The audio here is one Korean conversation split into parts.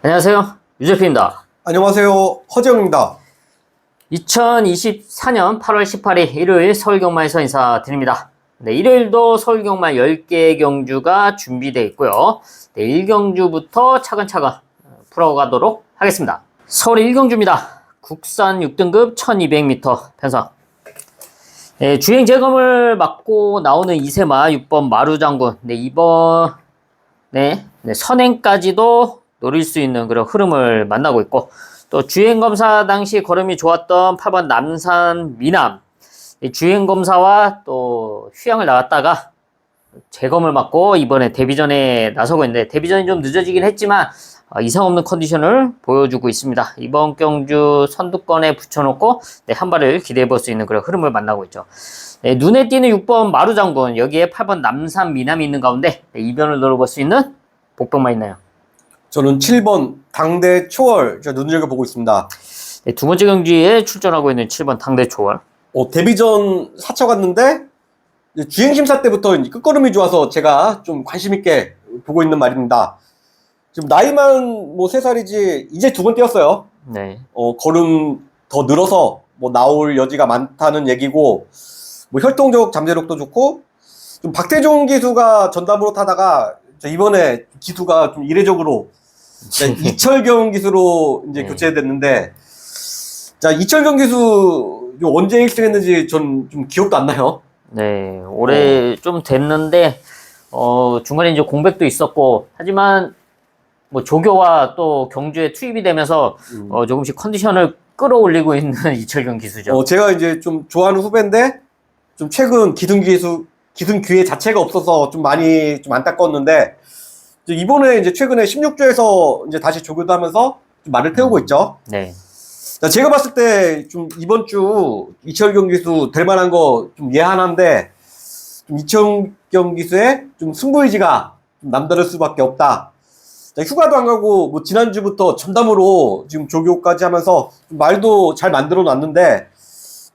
안녕하세요. 유재필입니다. 안녕하세요. 허재영입니다. 2024년 8월 18일 일요일 서울경마에서 인사드립니다. 네, 일요일도 서울경마 10개의 경주가 준비되어 있고요. 네, 1경주부터 차근차근 풀어가도록 하겠습니다. 서울 1경주입니다. 국산 6등급 1200m 편성. 네, 주행 재검을 맡고 나오는 이세마 6번 마루장군. 네, 이번에 선행까지도 노릴 수 있는 그런 흐름을 만나고 있고, 또 주행검사 당시 걸음이 좋았던 8번 남산 미남, 주행검사와 또 휴양을 나갔다가 재검을 맡고 이번에 데뷔전에 나서고 있는데, 데뷔전이 좀 늦어지긴 했지만 이상 없는 컨디션을 보여주고 있습니다. 이번 경주 선두권에 붙여놓고 한 발을 기대해 볼 수 있는 그런 흐름을 만나고 있죠. 눈에 띄는 6번 마루장군, 여기에 8번 남산 미남이 있는 가운데 이변을 노려볼 수 있는 복병만 있나요? 저는 7번 당대 초월 눈여겨보고 있습니다. 네, 두 번째 경기에 출전하고 있는 7번 당대 초월. 데뷔전 사쳐갔는데 주행심사 때부터 이제 끝걸음이 좋아서 제가 좀 관심 있게 보고 있는 말입니다. 지금 나이만 3살이지 이제 두 번 뛰었어요. 네. 걸음 더 늘어서 나올 여지가 많다는 얘기고, 혈통적 잠재력도 좋고, 좀 박태종 기수가 전담으로 타다가 이번에 기수가 좀 이례적으로 이철경 기수로 이제 교체됐는데, 자, 이철경 기수 언제 1등 했는지 전 좀 기억도 안 나요. 네, 올해 좀 됐는데, 중간에 이제 공백도 있었고, 하지만, 조교와 또 경주에 투입이 되면서, 조금씩 컨디션을 끌어올리고 있는 이철경 기수죠. 제가 이제 좀 좋아하는 후배인데, 좀 최근 기승 기회 자체가 없어서 좀 많이 좀 안타까웠는데, 이번에 이제 최근에 16주에서 이제 다시 조교도 하면서 좀 말을 태우고 있죠. 네. 자, 제가 봤을 때 좀 이번 주 이철경 기수 될 만한 거 좀 예한한데, 좀 이철경 기수의 좀 승부의지가 좀 남다를 수밖에 없다. 자, 휴가도 안 가고 지난주부터 전담으로 지금 조교까지 하면서 좀 말도 잘 만들어 놨는데,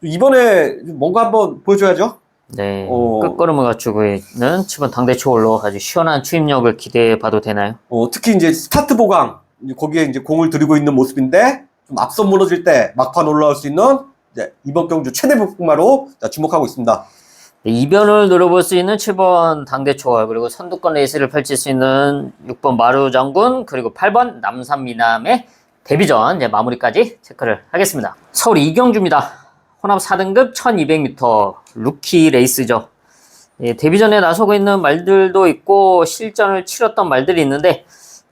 이번에 뭔가 한번 보여줘야죠. 네, 끝걸음을 갖추고 있는 7번 당대 초월로 아주 시원한 추임력을 기대해 봐도 되나요? 특히 이제 스타트 보강, 거기에 이제 공을 들이고 있는 모습인데, 좀 앞선 무너질 때 막판 올라올 수 있는 이번 경주 최대 복마로 주목하고 있습니다. 네, 이변을 노려볼 수 있는 7번 당대 초월, 그리고 선두권 레이스를 펼칠 수 있는 6번 마루장군, 그리고 8번 남산 미남의 데뷔전 마무리까지 체크를 하겠습니다. 서울 2경주입니다. 혼합 4등급 1200m 루키 레이스죠. 예, 데뷔전에 나서고 있는 말들도 있고 실전을 치렀던 말들이 있는데,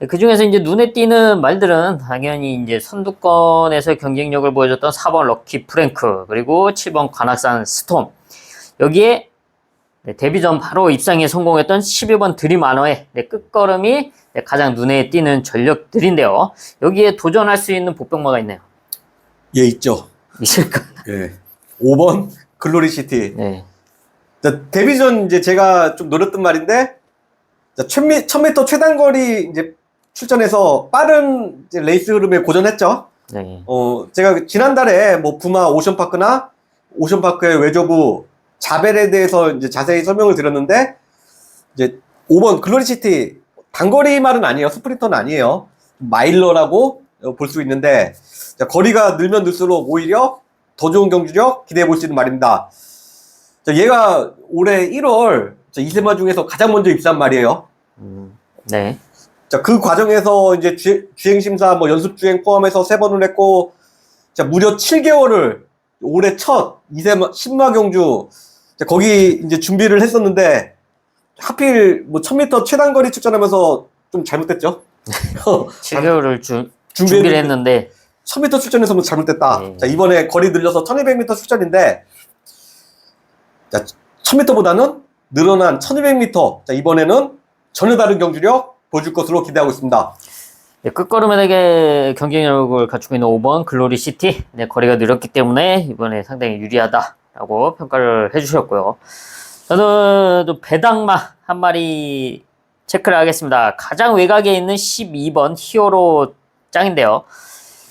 그 중에서 이제 눈에 띄는 말들은 당연히 이제 선두권에서 경쟁력을 보여줬던 4번 럭키 프랭크, 그리고 7번 관악산 스톰, 여기에 데뷔전 바로 입상에 성공했던 11번 드림아너의 끝걸음이 가장 눈에 띄는 전력들인데요. 여기에 도전할 수 있는 복병마가 있나요? 예, 있죠. 있을까? 예. 5번 글로리시티. 네. 자, 데뷔전 이제 제가 좀 노렸던 말인데, 자, 1000m 최단거리 이제 출전해서 빠른 이제 레이스 흐름에 고전했죠. 네. 제가 지난달에 부마 오션파크나 오션파크의 외조부 자벨에 대해서 이제 자세히 설명을 드렸는데, 이제 5번 글로리시티 단거리 말은 아니에요. 스프린터는 아니에요. 마일러라고 볼 수 있는데, 자, 거리가 늘면 늘수록 오히려 더 좋은 경주력 기대해 볼 수 있는 말입니다. 자, 얘가 올해 1월 이세마 중에서 가장 먼저 입사한 말이에요. 네. 자, 그 과정에서 이제 주행심사 연습주행 포함해서 3번을 했고, 자, 무려 7개월을 올해 첫 이세마 신마 경주, 자, 거기 이제 준비를 했었는데, 하필 1000m 최단거리 출전하면서 좀 잘못됐죠. 7개월을 준비를 했는데 1000m 출전에서 잘못됐다. 네. 자, 이번에 거리 늘려서 1200m 출전인데, 자, 1000m보다는 늘어난 1200m. 자, 이번에는 전혀 다른 경주력 보여줄 것으로 기대하고 있습니다. 네, 끝걸음에게 경쟁력을 갖추고 있는 5번 글로리시티, 거리가 늘었기 때문에 이번에 상당히 유리하다라고 평가를 해주셨고요. 저는 또 배당마 한 마리 체크를 하겠습니다. 가장 외곽에 있는 12번 히어로 짱인데요.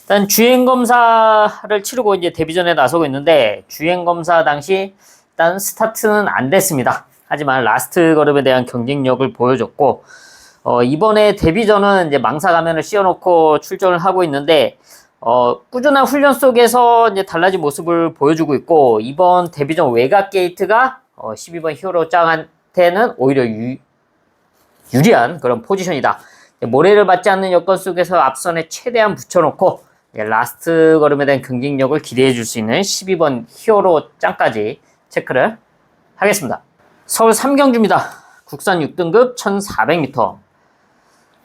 일단 주행검사를 치르고 이제 데뷔전에 나서고 있는데, 주행검사 당시 일단 스타트는 안 됐습니다. 하지만 라스트 걸음에 대한 경쟁력을 보여줬고, 이번에 데뷔전은 이제 망사 가면을 씌워놓고 출전을 하고 있는데, 꾸준한 훈련 속에서 이제 달라진 모습을 보여주고 있고, 이번 데뷔전 외곽 게이트가 12번 히어로 짱한테는 오히려 유리한 그런 포지션이다. 모래를 받지 않는 여건 속에서 앞선에 최대한 붙여놓고, 라스트 걸음에 대한 경쟁력을 기대해 줄 수 있는 12번 히어로 짱까지 체크를 하겠습니다. 서울 3경주입니다. 국산 6등급 1400m.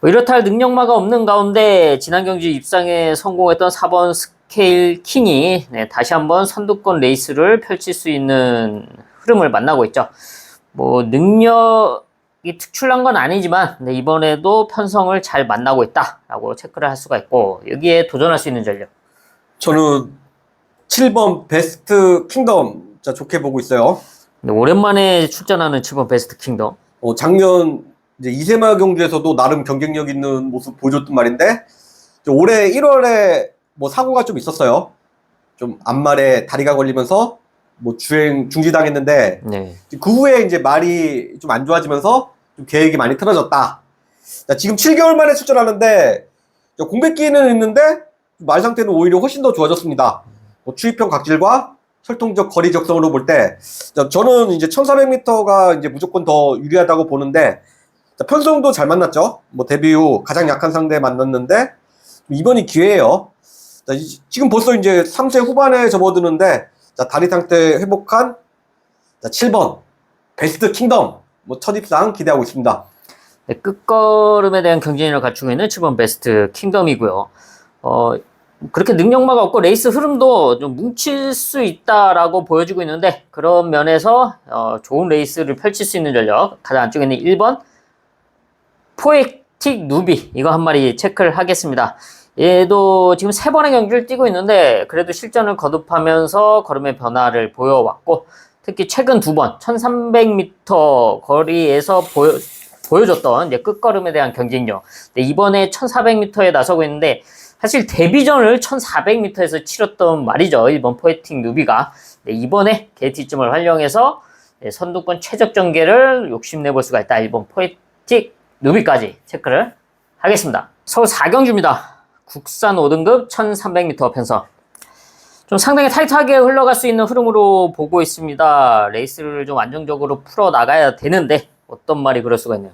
이렇다 할 능력마가 없는 가운데 지난 경주 입상에 성공했던 4번 스케일 킹이 다시 한번 선두권 레이스를 펼칠 수 있는 흐름을 만나고 있죠. 뭐 능력이 특출난 건 아니지만 이번에도 편성을 잘 만나고 있다라고 체크를 할 수가 있고, 여기에 도전할 수 있는 전력. 저는 7번 베스트 킹덤 좋게 보고 있어요. 오랜만에 출전하는 7번 베스트 킹덤. 작년 이제 이세마 경주에서도 나름 경쟁력 있는 모습 보여줬단 말인데, 올해 1월에 뭐 사고가 좀 있었어요. 좀 앞말에 다리가 걸리면서 뭐 주행 중지당했는데, 네. 그 후에 이제 말이 좀 안 좋아지면서 좀 계획이 많이 틀어졌다. 지금 7개월 만에 출전하는데 공백기는 있는데 말 상태는 오히려 훨씬 더 좋아졌습니다. 추이평 각질과 활동적 거리 적성으로 볼 때 저는 이제 1400m가 이제 무조건 더 유리하다고 보는데, 편성도 잘 만났죠. 뭐 데뷔 후 가장 약한 상대 만났는데 이번이 기회예요. 지금 벌써 이제 3세 후반에 접어드는데, 다리 상태 회복한 7번 베스트 킹덤 첫 입상 기대하고 있습니다. 네, 끝걸음에 대한 경쟁력을 갖추고 있는 7번 베스트 킹덤이고요. 그렇게 능력마가 없고 레이스 흐름도 좀 뭉칠 수 있다라고 보여주고 있는데, 그런 면에서 좋은 레이스를 펼칠 수 있는 전력, 가장 안쪽에 있는 1번 포에틱 누비, 이거 한 마리 체크를 하겠습니다. 얘도 지금 3번의 경주를 뛰고 있는데 그래도 실전을 거듭하면서 걸음의 변화를 보여왔고, 특히 최근 2번 1300m 거리에서 보여줬던 이제 끝걸음에 대한 경쟁력, 이번에 1400m에 나서고 있는데, 사실 데뷔전을 1400m에서 치렀던 말이죠. 1번 포에틱 누비가. 이번에 게이트점을 활용해서 선두권 최적 전개를 욕심내볼 수가 있다. 1번 포에틱 누비까지 체크를 하겠습니다. 서울 4경주입니다. 국산 5등급 1300m 편성. 좀 상당히 타이트하게 흘러갈 수 있는 흐름으로 보고 있습니다. 레이스를 좀 안정적으로 풀어 나가야 되는데 어떤 말이 그럴 수가 있네요.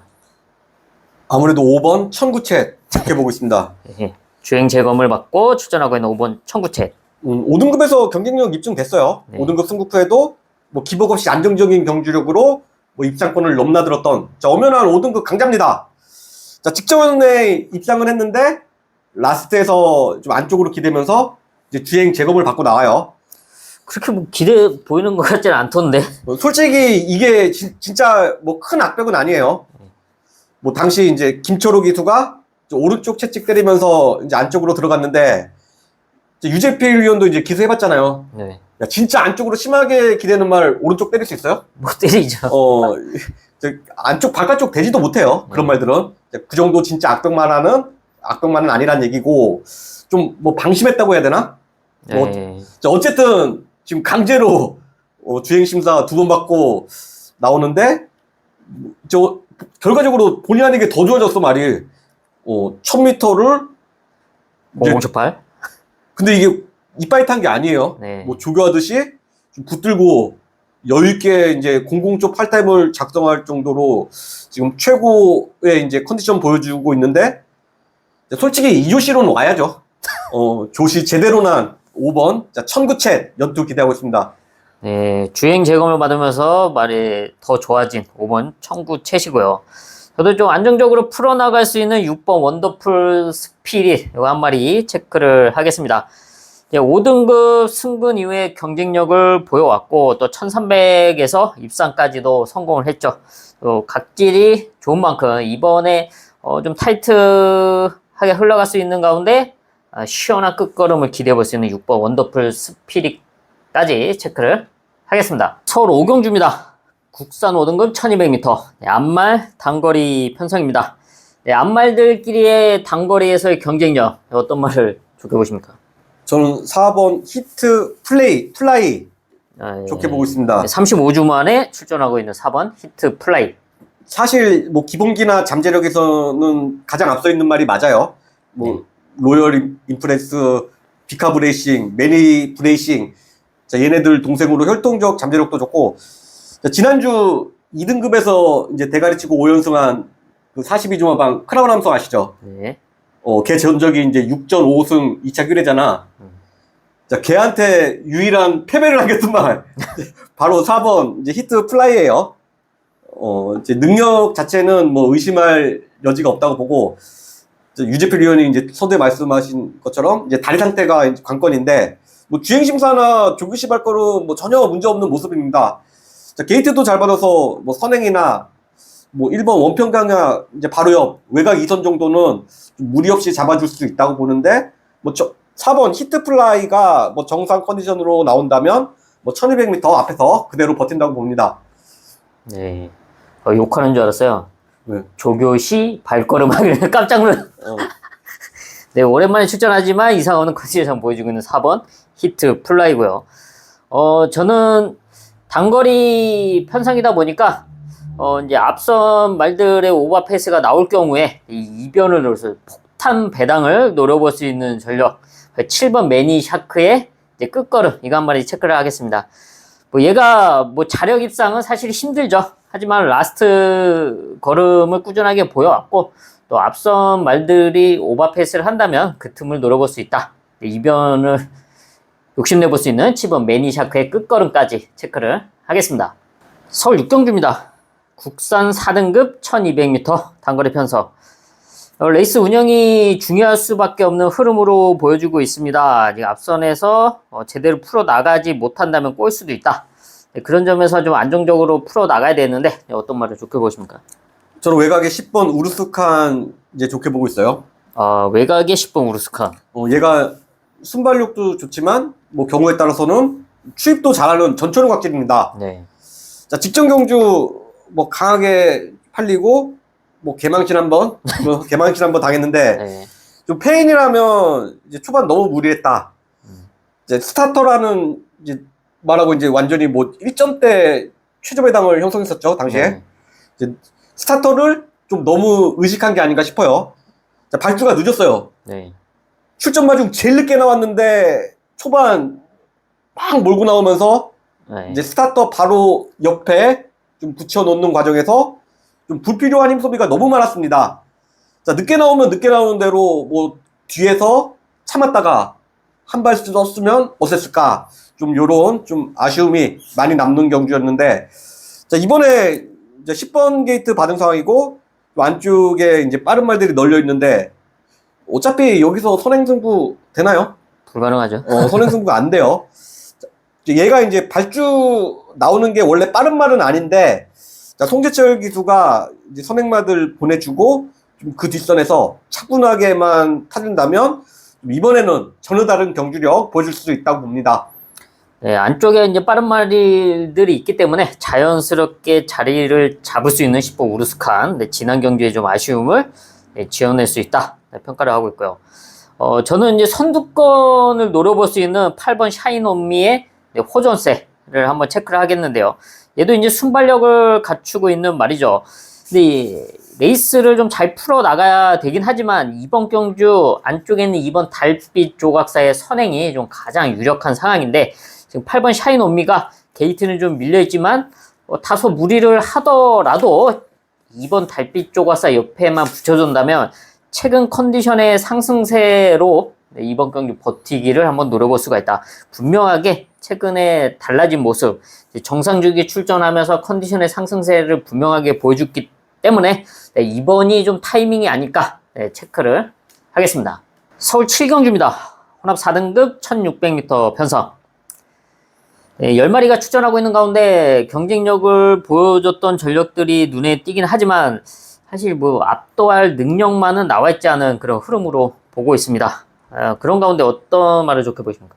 아무래도 5번 천구채 좋게 보고 있습니다. 주행 재검을 받고 출전하고 있는 5번 천구채. 5등급에서 경쟁력 입증됐어요. 네. 5등급 승부프에도 뭐 기복 없이 안정적인 경주력으로 뭐 입상권을 넘나들었던 엄연한 5등급 강자입니다. 직전에 입상을 했는데 라스트에서 좀 안쪽으로 기대면서 이제 주행 재검을 받고 나와요. 그렇게 뭐 기대 보이는 것 같지는 않던데. 솔직히 이게 진짜 뭐 큰 악백은 아니에요. 뭐 당시 이제 김철호 기수가 오른쪽 채찍 때리면서 이제 안쪽으로 들어갔는데, 유재필 위원도 이제 기수해봤잖아요. 네. 야, 진짜 안쪽으로 심하게 기대는 말 오른쪽 때릴 수 있어요? 못 때리죠. 안쪽 바깥쪽 되지도 못해요. 그런 말들은. 그 정도 진짜 악덕만은 아니란 얘기고, 좀 뭐 방심했다고 해야 되나? 네. 어쨌든 지금 강제로 주행심사 2번 받고 나오는데, 결과적으로 본의 아니게 더 좋아졌어 말이. 1000m를 0018. 근데 이게 이빠이 탄 게 아니에요. 네. 뭐 조교하듯이 좀 붙들고 여유있게 이제 00쪽 팔타임을 작성할 정도로 지금 최고의 이제 컨디션 보여주고 있는데, 솔직히 이조시로는 와야죠. 조시 제대로 난 5번 천구채 연투 기대하고 있습니다. 네, 주행 재검을 받으면서 말이 더 좋아진 5번 천구채시고요. 저도 좀 안정적으로 풀어나갈 수 있는 6번 원더풀 스피릿, 이거 한 마리 체크를 하겠습니다. 5등급 승분 이후에 경쟁력을 보여왔고, 또 1300에서 입상까지도 성공을 했죠. 또 각질이 좋은 만큼 이번에 좀 타이트하게 흘러갈 수 있는 가운데 시원한 끝걸음을 기대해 볼 수 있는 6번 원더풀 스피릿까지 체크를 하겠습니다. 서울 5경주입니다. 국산 5등급 1200m. 앞말 단거리 편성입니다. 앞말들끼리의 단거리에서의 경쟁력, 어떤 말을 좋게 보십니까? 저는 4번 히트 플라이 좋게 보고 있습니다. 35주 만에 출전하고 있는 4번 히트 플라이. 사실 뭐 기본기나 잠재력에서는 가장 앞서 있는 말이 맞아요. 뭐 로열 인프레스, 비카 브레이싱, 매니 브레이싱, 자, 얘네들 동생으로 혈통적 잠재력도 좋고, 자, 지난주 2등급에서 이제 대가리 치고 5연승한 그 42주마방 크라운 함성 아시죠? 네. 걔 전적이 이제 6전 5승 2차 1회잖아. 자, 걔한테 유일한 패배를 하겠지만 바로 4번 이제 히트 플라이예요. 이제 능력 자체는 뭐 의심할 여지가 없다고 보고, 유재필 위원이 이제 서두에 말씀하신 것처럼 이제 다리 상태가 이제 관건인데, 뭐 주행 심사나 조기 시발 거는 뭐 전혀 문제 없는 모습입니다. 자, 게이트도 잘 받아서 뭐 선행이나 뭐 1번 원평강야 이제 바로 옆 외곽 2선 정도는 좀 무리 없이 잡아줄 수 있다고 보는데, 뭐 4번 히트 플라이가 뭐 정상 컨디션으로 나온다면 뭐 1200m 앞에서 그대로 버틴다고 봅니다. 네. 욕하는 줄 알았어요. 네. 조교시 발걸음하기를 깜짝 놀랐. 네, 오랜만에 출전하지만 이상 없는 컨디션 보여주고 있는 4번 히트 플라이고요. 저는 단거리 편성이다 보니까 이제 앞선 말들의 오버페이스가 나올 경우에 이 이변을 노려서 폭탄 배당을 노려볼 수 있는 전력 7번 매니 샤크의 이제 끝걸음 이거 한 마리 체크를 하겠습니다. 뭐 얘가 뭐 자력 입상은 사실 힘들죠. 하지만 라스트 걸음을 꾸준하게 보여왔고 또 앞선 말들이 오버페이스를 한다면 그 틈을 노려볼 수 있다. 이변을 욕심내볼 수 있는 7번 매니샤크의 끝걸음까지 체크를 하겠습니다. 서울 6경주입니다. 국산 4등급 1200m 단거리 편성. 레이스 운영이 중요할 수밖에 없는 흐름으로 보여주고 있습니다. 앞선에서 제대로 풀어나가지 못한다면 꼴 수도 있다. 그런 점에서 좀 안정적으로 풀어나가야 되는데 어떤 말을 좋게 보십니까? 저는 외곽에 10번 우르스칸 이제 좋게 보고 있어요. 외곽에 10번 우르스칸. 얘가 순발력도 좋지만 뭐 경우에 따라서는 추입도 잘하는 전초능 곽질입니다. 네. 자, 직전 경주 뭐 강하게 팔리고 뭐 개망신 한번 당했는데 네. 좀 페인이라면 이제 초반 너무 무리했다. 이제 스타터라는 이제 말하고 이제 완전히 뭐 1점대 최저 배당을 형성했었죠 당시에. 이제 스타터를 좀 너무 의식한 게 아닌가 싶어요. 자, 발주가 늦었어요. 네. 출전 마중 제일 늦게 나왔는데 초반 막 몰고 나오면서 네. 이제 스타터 바로 옆에 좀 붙여놓는 과정에서 좀 불필요한 힘 소비가 너무 많았습니다. 자, 늦게 나오면 늦게 나오는 대로 뭐 뒤에서 참았다가 한 발 썼으면 어땠을까? 좀 요런 좀 아쉬움이 많이 남는 경주였는데, 자, 이번에 이제 10번 게이트 받은 상황이고 안쪽에 이제 빠른 말들이 널려 있는데 어차피 여기서 선행승부 되나요? 불가능하죠. 선행승부가 안 돼요. 얘가 이제 발주 나오는 게 원래 빠른 말은 아닌데, 자, 송재철 기수가 이제 선행마들 보내주고 좀 그 뒷선에서 차분하게만 타준다면 이번에는 전혀 다른 경주력 보여줄 수 있다고 봅니다. 네, 안쪽에 이제 빠른 말들이 있기 때문에 자연스럽게 자리를 잡을 수 있는 10번 우르스칸. 네, 지난 경기에 좀 아쉬움을 지어낼 수 있다. 네, 평가를 하고 있고요. 저는 이제 선두권을 노려볼 수 있는 8번 샤인온미의 호전세를 한번 체크를 하겠는데요. 얘도 이제 순발력을 갖추고 있는 말이죠. 근데 이 레이스를 좀 잘 풀어 나가야 되긴 하지만 이번 경주 안쪽에 있는 2번 달빛 조각사의 선행이 좀 가장 유력한 상황인데 지금 8번 샤인온미가 게이트는 좀 밀려있지만 다소 무리를 하더라도 2번 달빛 조각사 옆에만 붙여준다면 최근 컨디션의 상승세로 이번 경기 버티기를 한번 노려볼 수가 있다. 분명하게 최근에 달라진 모습, 정상주기 출전하면서 컨디션의 상승세를 분명하게 보여줬기 때문에 이번이 좀 타이밍이 아닐까 체크를 하겠습니다. 서울 7경주입니다. 혼합 4등급 1600m 편성. 10마리가 출전하고 있는 가운데 경쟁력을 보여줬던 전력들이 눈에 띄긴 하지만 사실 뭐 압도할 능력만은 나와 있지 않은 그런 흐름으로 보고 있습니다. 그런 가운데 어떤 말을 좋게 보십니까?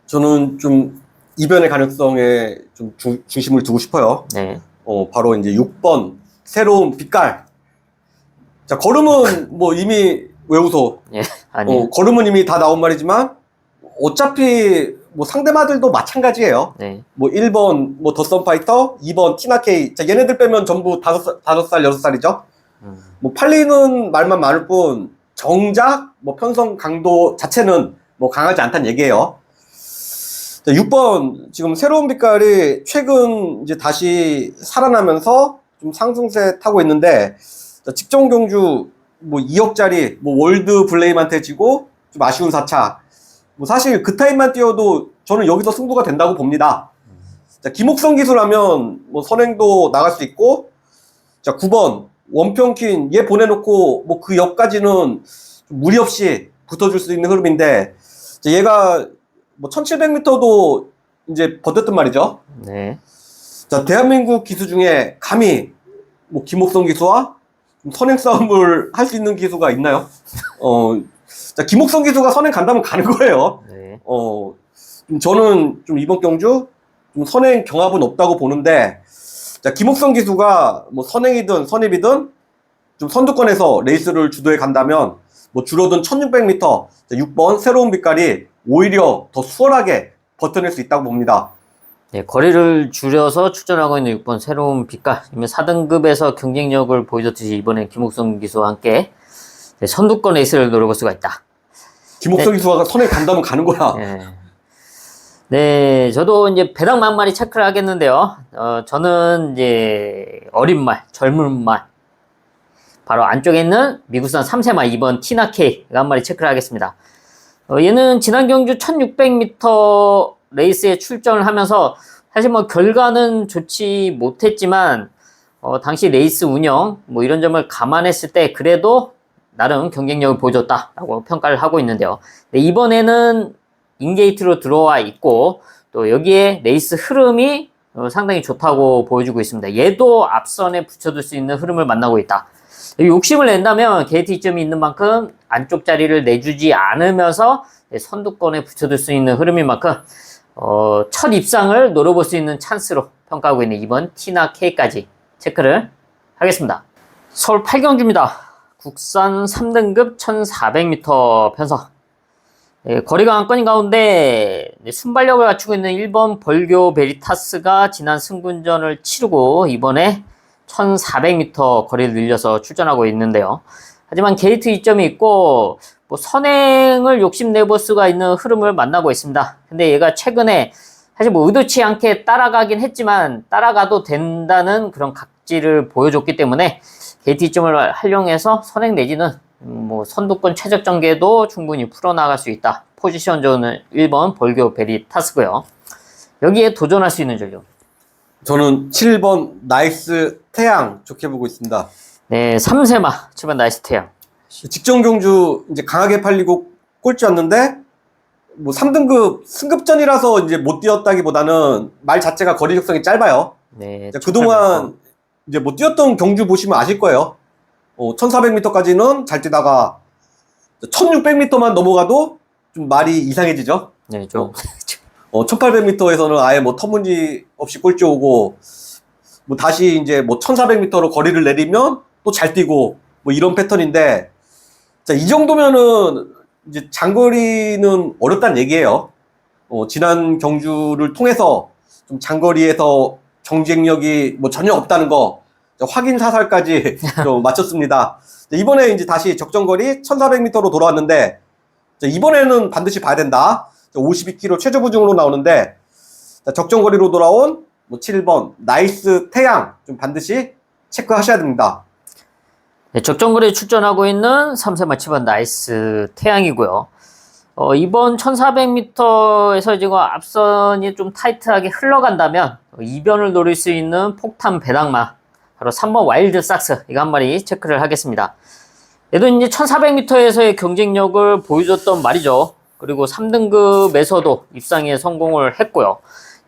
저는 좀 이변의 가능성에 좀 중심을 두고 싶어요. 네. 바로 이제 6번 새로운 빛깔. 자, 걸음은 뭐 이미 왜 웃어? 예, 아니요. 걸음은 이미 다 나온 말이지만 어차피 뭐 상대마들도 마찬가지예요. 네. 뭐 1번 뭐 더선 파이터, 2번 티나케이. 자, 얘네들 빼면 전부 5살, 6살이죠. 뭐 팔리는 말만 많을 뿐 정작 뭐 편성 강도 자체는 뭐 강하지 않다는 얘기예요. 자, 6번 지금 새로운 빛깔이 최근 이제 다시 살아나면서 좀 상승세 타고 있는데, 자, 직전 경주 뭐 2억짜리 뭐 월드 블레임한테 지고 좀 아쉬운 4차. 뭐 사실 그 타임만 뛰어도 저는 여기서 승부가 된다고 봅니다. 자, 김옥성 기수라면 뭐 선행도 나갈 수 있고, 자, 9번 원평킨 얘 보내놓고 뭐 그 옆까지는 무리 없이 붙어줄 수 있는 흐름인데, 자, 얘가 뭐 1700m도 이제 버텼단 말이죠. 네. 자, 대한민국 기수 중에 감히 뭐 김옥성 기수와 선행 싸움을 할 수 있는 기수가 있나요? 자, 김옥성 기수가 선행 간다면 가는 거예요. 네. 저는 좀 이번 경주 좀 선행 경합은 없다고 보는데, 자, 김옥성 기수가 뭐 선행이든 선입이든 좀 선두권에서 레이스를 주도해 간다면 뭐 줄어든 1600m 6번 새로운 빛깔이 오히려 더 수월하게 버텨낼 수 있다고 봅니다. 네, 거리를 줄여서 출전하고 있는 6번 새로운 빛깔. 이미 4등급에서 경쟁력을 보여줬듯이 이번엔 김옥성 기수와 함께 선두권 레이스를 노려볼 수가 있다. 김옥성 기수가 선행 간다면 가는 거야. 네. 네, 저도 이제 배당 만 마리 체크를 하겠는데요. 저는 이제 어린 말, 젊은 말. 바로 안쪽에 있는 미국산 3세마 2번 티나케이 한 마리 체크를 하겠습니다. 얘는 지난 경주 1600m 레이스에 출전을 하면서 사실 뭐 결과는 좋지 못했지만 당시 레이스 운영 뭐 이런 점을 감안했을 때 그래도 나름 경쟁력을 보여줬다라고 평가를 하고 있는데요. 네, 이번에는 인게이트로 들어와 있고 또 여기에 레이스 흐름이 상당히 좋다고 보여주고 있습니다. 얘도 앞선에 붙여둘 수 있는 흐름을 만나고 있다. 욕심을 낸다면 게이트 이점이 있는 만큼 안쪽 자리를 내주지 않으면서 선두권에 붙여둘 수 있는 흐름인 만큼 첫 입상을 노려볼 수 있는 찬스로 평가하고 있는 이번 티나 K까지 체크를 하겠습니다. 서울 8경주입니다. 국산 3등급 1400m 편성. 거리가 안건인 가운데 순발력을 갖추고 있는 1번 벌교 베리타스가 지난 승군전을 치르고 이번에 1400m 거리를 늘려서 출전하고 있는데요. 하지만 게이트 이점이 있고 뭐 선행을 욕심내볼 수가 있는 흐름을 만나고 있습니다. 근데 얘가 최근에 사실 뭐 의도치 않게 따라가긴 했지만 따라가도 된다는 그런 각지를 보여줬기 때문에 게이트 이점을 활용해서 선행 내지는 뭐 선두권 최적 전개도 충분히 풀어나갈 수 있다. 포지션 좋은 1번 벌교 베리타스고요. 여기에 도전할 수 있는 전력. 저는 7번 나이스 태양 좋게 보고 있습니다. 네, 3세마 7번 나이스 태양. 직전 경주 이제 강하게 팔리고 꼴찌였는데 뭐 3등급 승급전이라서 이제 못 뛰었다기보다는 말 자체가 거리 적성이 짧아요. 네, 그동안 이제 못 뛰었던 경주 보시면 아실 거예요. 1400m까지는 잘 뛰다가 1600m만 넘어가도 좀 말이 이상해지죠. 네, 좀 1800m에서는 아예 뭐 터무니 없이 꼴찌 오고, 뭐 다시 이제 뭐 1400m로 거리를 내리면 또 잘 뛰고, 뭐 이런 패턴인데, 자, 이 정도면은 이제 장거리는 어렵다는 얘기예요. 지난 경주를 통해서 좀 장거리에서 경쟁력이 뭐 전혀 없다는 거, 확인 사살까지 좀 마쳤습니다. 이번에 이제 다시 적정거리 1400m로 돌아왔는데, 이번에는 반드시 봐야 된다. 52km 최저 부중으로 나오는데, 적정거리로 돌아온 뭐 7번 나이스 태양 좀 반드시 체크하셔야 됩니다. 네, 적정거리에 출전하고 있는 3세마 7번 나이스 태양이고요. 이번 1400m에서 지금 앞선이 좀 타이트하게 흘러간다면 이변을 노릴 수 있는 폭탄 배당마 바로 3번 와일드 삭스 이거 한 마리 체크를 하겠습니다. 얘도 이제 1400m에서의 경쟁력을 보여줬던 말이죠. 그리고 3등급에서도 입상에 성공을 했고요.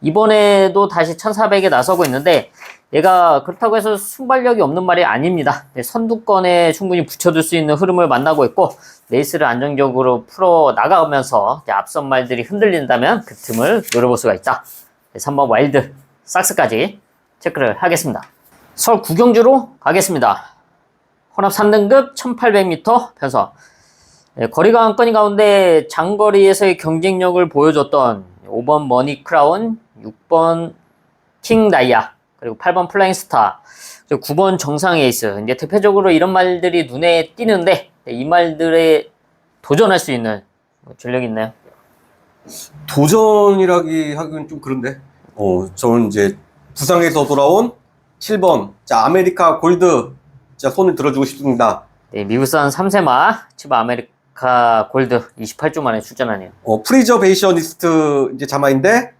이번에도 다시 1400에 나서고 있는데 얘가 그렇다고 해서 순발력이 없는 말이 아닙니다. 선두권에 충분히 붙여둘 수 있는 흐름을 만나고 있고 레이스를 안정적으로 풀어 나가면서 앞선 말들이 흔들린다면 그 틈을 노려볼 수가 있다. 3번 와일드 삭스까지 체크를 하겠습니다. 서울 구경주로 가겠습니다. 혼합 3등급 1800m 편성. 거리가 안건인 가운데 장거리에서의 경쟁력을 보여줬던 5번 머니 크라운, 6번 킹 다이아, 그리고 8번 플라잉 스타, 그리고 9번 정상 에이스. 이제 대표적으로 이런 말들이 눈에 띄는데 이 말들에 도전할 수 있는 전력이 있나요? 도전이라기 하기는 좀 그런데. 저는 이제 부상에서 돌아온 7번. 자, 아메리카 골드. 자, 손을 들어주고 싶습니다. 네, 미국산 3세마 치바 아메리카 골드 28주 만에 출전하네요. 프리저베이셔니스트 이제 자마인데,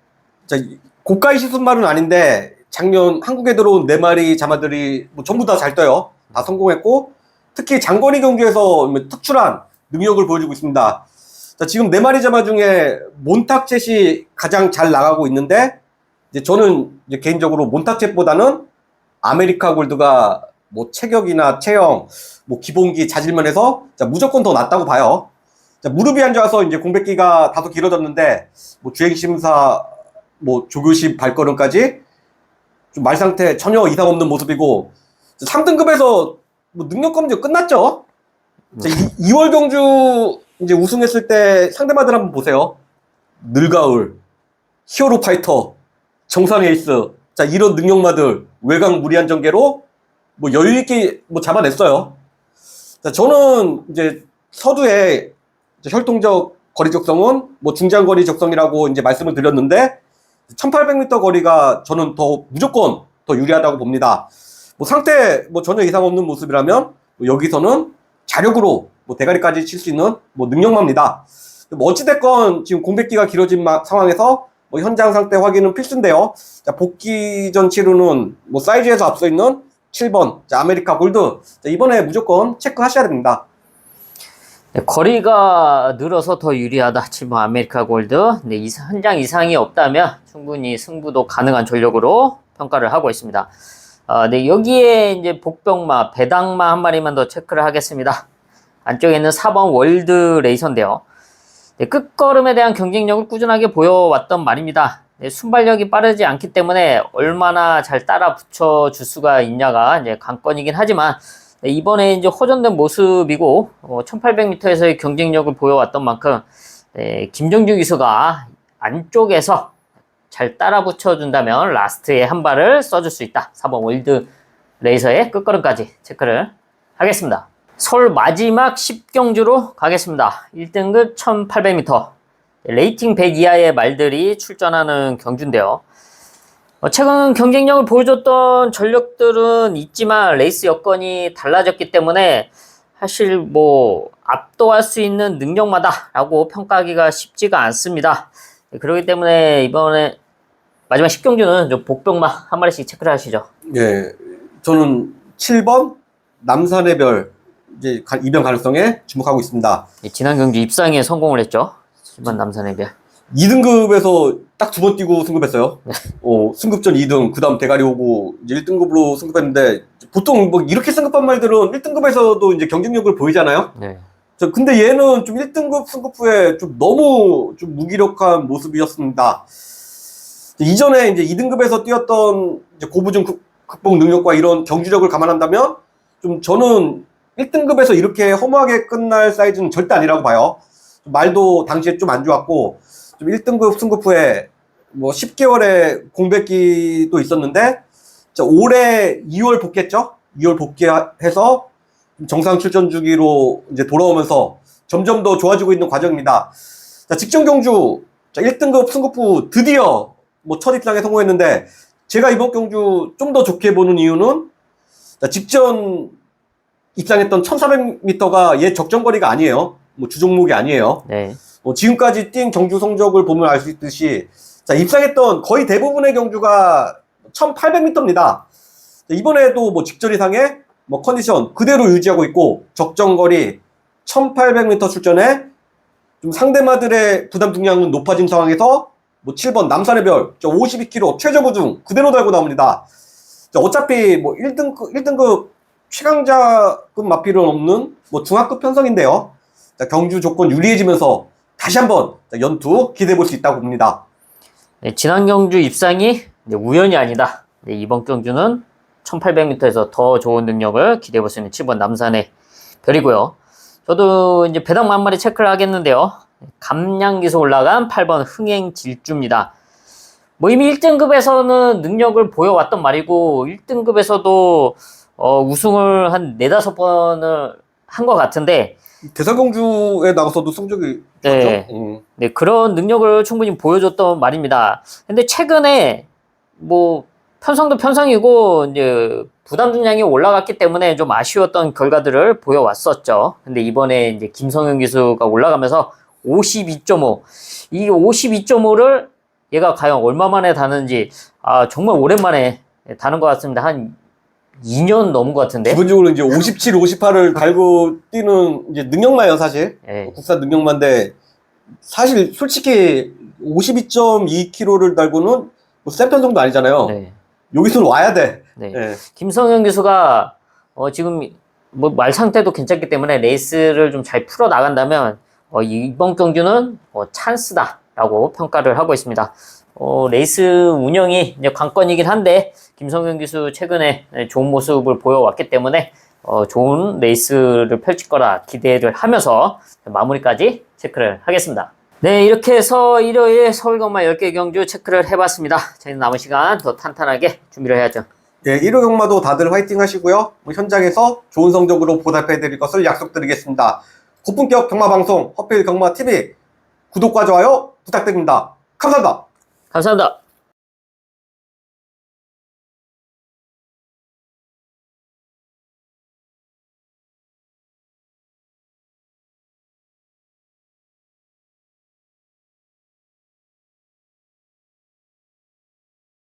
자, 고가의 시순말은 아닌데, 작년 한국에 들어온 4마리 자마들이 뭐 전부 다 잘 떠요. 다 성공했고, 특히 장거리 경주에서 특출한 능력을 보여주고 있습니다. 자, 지금 4마리 자마 중에 몬탁젯이 가장 잘 나가고 있는데, 이제 저는 이제 개인적으로 몬탁젯보다는 아메리카 골드가 뭐 체격이나 체형, 뭐 기본기 자질만 해서 자, 무조건 더 낫다고 봐요. 자, 무릎이 안 좋아서 이제 공백기가 다소 길어졌는데, 뭐 주행심사, 뭐 조교시 발걸음까지 좀 말 상태 전혀 이상 없는 모습이고, 3등급에서 뭐 능력 검증 끝났죠? 자, 2월 경주 이제 우승했을 때 상대마들 한번 보세요. 늘가을, 히어로 파이터, 정상 에이스. 자, 이런 능력마들 외곽 무리한 전개로 뭐 여유있게 뭐 잡아냈어요. 자, 저는 이제 서두에 이제 혈통적 거리 적성은 뭐 중장거리 적성이라고 이제 말씀을 드렸는데 1800m 거리가 저는 무조건 더 유리하다고 봅니다. 뭐 상태 뭐 전혀 이상 없는 모습이라면 뭐 여기서는 자력으로 뭐 대가리까지 칠 수 있는 뭐 능력마입니다. 뭐 어찌됐건 지금 공백기가 길어진 상황에서 뭐 현장 상태 확인은 필수인데요. 자, 복귀 전 치료는 뭐 사이즈에서 앞서 있는 7번 자, 아메리카 골드. 자, 이번에 무조건 체크하셔야 됩니다. 네, 거리가 늘어서 더 유리하다 치바 아메리카 골드. 네, 현장 이상이 없다면 충분히 승부도 가능한 전력으로 평가를 하고 있습니다. 네, 여기에 이제 복병마, 배당마 한 마리만 더 체크를 하겠습니다. 안쪽에 있는 4번 월드 레이서인데요. 네, 끝걸음에 대한 경쟁력을 꾸준하게 보여왔던 말입니다. 네, 순발력이 빠르지 않기 때문에 얼마나 잘 따라 붙여줄 수가 있냐가 이제 관건이긴 하지만, 네, 이번에 이제 호전된 모습이고, 1800m에서의 경쟁력을 보여왔던 만큼, 네, 김정주 기수가 안쪽에서 잘 따라 붙여준다면 라스트에 한 발을 써줄 수 있다. 4번 월드 레이서의 끝걸음까지 체크를 하겠습니다. 서울 마지막 10경주로 가겠습니다. 1등급 1800m. 레이팅 100 이하의 말들이 출전하는 경주인데요. 최근 경쟁력을 보여줬던 전력들은 있지만 레이스 여건이 달라졌기 때문에 사실 뭐 압도할 수 있는 능력마다 라고 평가하기가 쉽지가 않습니다. 그렇기 때문에 이번에 마지막 10경주는 좀 복병마 한 마리씩 체크를 하시죠. 예, 저는 7번 남산의 별 이제 이변 가능성에 주목하고 있습니다. 지난 경주 입상에 성공을 했죠. 7번 남산의 별. 2등급에서 딱 2번 뛰고 승급했어요. 승급전 2등, 그 다음 대가리 오고, 이제 1등급으로 승급했는데, 보통 뭐 이렇게 승급한 말들은 1등급에서도 이제 경쟁력을 보이잖아요? 네. 근데 얘는 좀 1등급 승급 후에 좀 너무 좀 무기력한 모습이었습니다. 이전에 이제 2등급에서 뛰었던 이제 고부중 극복 능력과 이런 경주력을 감안한다면, 좀 저는 1등급에서 이렇게 허무하게 끝날 사이즈는 절대 아니라고 봐요. 말도 당시에 좀 안 좋았고, 좀 1등급 승급 후에 뭐 10개월의 공백기도 있었는데, 올해 2월 복귀했죠? 2월 복귀해서 정상 출전 주기로 이제 돌아오면서 점점 더 좋아지고 있는 과정입니다. 자, 직전 경주, 1등급 승급 후 드디어 뭐 첫 입상에 성공했는데, 제가 이번 경주 좀 더 좋게 보는 이유는, 직전 입상했던 1400m가 얘 적정거리가 아니에요. 뭐 주종목이 아니에요. 네. 지금까지 뛴 경주 성적을 보면 알 수 있듯이, 자, 입상했던 거의 대부분의 경주가 1800m입니다. 이번에도 뭐 직전 이상의 뭐 컨디션 그대로 유지하고 있고, 적정거리 1800m 출전에 좀 상대마들의 부담 중량은 높아진 상황에서 뭐 7번 남산의 별 52km 최저 부중 그대로 달고 나옵니다. 자, 어차피 뭐 1등급 최강자급 마필은 없는 뭐 중하급 편성인데요. 자, 경주 조건 유리해지면서 다시 한번 연투 기대해 볼 수 있다고 봅니다. 네, 지난 경주 입상이 우연이 아니다. 네, 이번 경주는 1800m에서 더 좋은 능력을 기대해 볼 수 있는 7번 남산의 별이고요. 저도 이제 배당 한 마리 체크를 하겠는데요. 감량기수 올라간 8번 흥행질주입니다. 뭐 이미 1등급에서는 능력을 보여왔던 말이고 1등급에서도 우승을 한 4-5번을 한 것 같은데 대상경주에 나가서도 성적이 네. 좋죠. 네, 그런 능력을 충분히 보여줬던 말입니다. 근데 최근에 뭐 편성도 편성이고 이제 부담 중량이 올라갔기 때문에 좀 아쉬웠던 결과들을 보여왔었죠. 근데 이번에 이제 김성현 기수가 올라가면서 52.5, 이 52.5를 얘가 과연 얼마 만에 다는지 정말 오랜만에 다는 것 같습니다. 한 2년 넘은 것 같은데. 기본적으로 이제 57, 58을 달고 뛰는 이제 능력마예요, 사실. 네. 국산 능력마인데 사실 솔직히 52.2kg를 달고는 뭐 쌤편 정도 아니잖아요. 네. 여기서는 와야 돼. 네. 예. 김성현 기수가 지금 뭐 말 상태도 괜찮기 때문에 레이스를 좀 잘 풀어 나간다면 이번 경주는 찬스다라고 평가를 하고 있습니다. 레이스 운영이 이제 관건이긴 한데 김성현 기수 최근에 좋은 모습을 보여왔기 때문에 좋은 레이스를 펼칠 거라 기대를 하면서 마무리까지 체크를 하겠습니다. 네, 이렇게 해서 일요일 서울경마 10개 경주 체크를 해봤습니다. 저희는 남은 시간 더 탄탄하게 준비를 해야죠. 예, 1호 경마도 다들 화이팅 하시고요. 현장에서 좋은 성적으로 보답해 드릴 것을 약속드리겠습니다. 고품격 경마방송 허필 경마TV 구독과 좋아요 부탁드립니다. 감사합니다. 감사합니다.